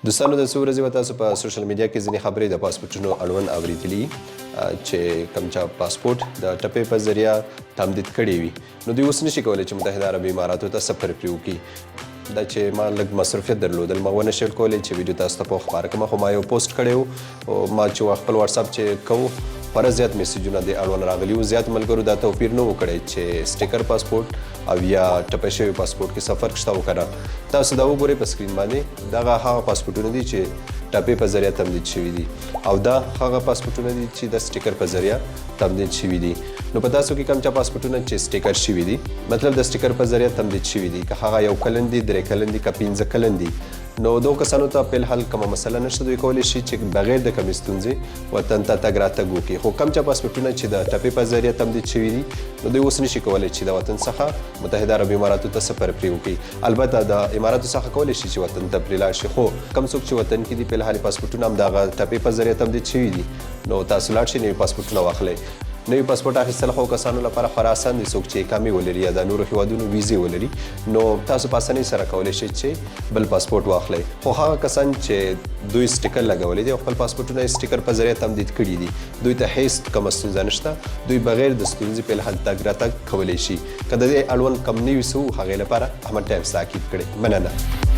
دوستانو د څو ورځې به تاسو په سوشل میډیا کې ځینې خبرې د پاسپورټونو اړوند اورېدلي چې کوم چا پاسپورټ د ټپې په ذریعه تمدید کړی وي نو دوی اوس نشي کولی چې متحده عربي اماراتو ته سفر پرې وکړي دا چې ما لږ مصروفیت درلودل ما ونه شل کولی چې ویډیو تاسو ته په خپاره کړم خو ما یو پوسټ کړی و او ما چې خپل واتساپ چې کوو خورا زیات میسیجونه د اړوند راغلي وو زیات ملګرو دا توپیر نه و کړی چې سټیکر پاسپورټ او یا ټپه شوي پاسپورټ کې سفر شته او که نه تاسو دا وګورئ په سکرین باندې دغه هغه پاسپورټونه دي چې ټپې په ذریعه تمدید شوي دي او دا هغه پاسپورټونه دي چې د سټیکر په ذریعه تمدید شوي دي نو په تاسو کې کوم چا پاسپورټونه چې سټیکر شوي دي مطلب د سټیکر په ذریعه تمدید شوي دي که هغه 1 کلن دي 3 کلن دي که 15 کلن دي نو دو کسانو ته په الحال کومه مسله نشته دوی کولی شي چې بغیر د کومې ستونزې وطن ته تګ راتګ وکړي خو کوم چا پاسپورټونه چې د ټپې په ذریعه تمدید شوي دي نو دوی اوس نشي کولی چې د وطن څخه متحده عربي اماراتو ته سفر پرې وکړي البته د اماراتو څخه کولی شي چې وطن ته پرې لاړ شي خو کوم څوک چې وطن کې دي په الحال پاسپورټونه هم دغه ټپې په ذریعه تمدید شوي دي نو تاسو لاړ شئ نوي پاسپورټونه واخلئ نوی پاسپورټ اخیستل خو کسانو لپاره خورا اسان دي څوک چې اقامې ولري یا د نورو هیوادونو ویزې ولري نو تاسو په اسانۍ سره کولی شئ چې بل پاسپورټ واخلئ خو هغه کسان چې دوی سټیکر لګولی دی او خپل پاسپورټونه یې سټیکر په ذریعه تمدید کړي دي دوی ته هیڅ کومه ستونزه نشته دوی بغیر د ستونزې په الحال تګ راتګ کولی شي که د دې اړوند کم نوي څه و هغې لپاره احمد ټایمز تاکید کړی مننه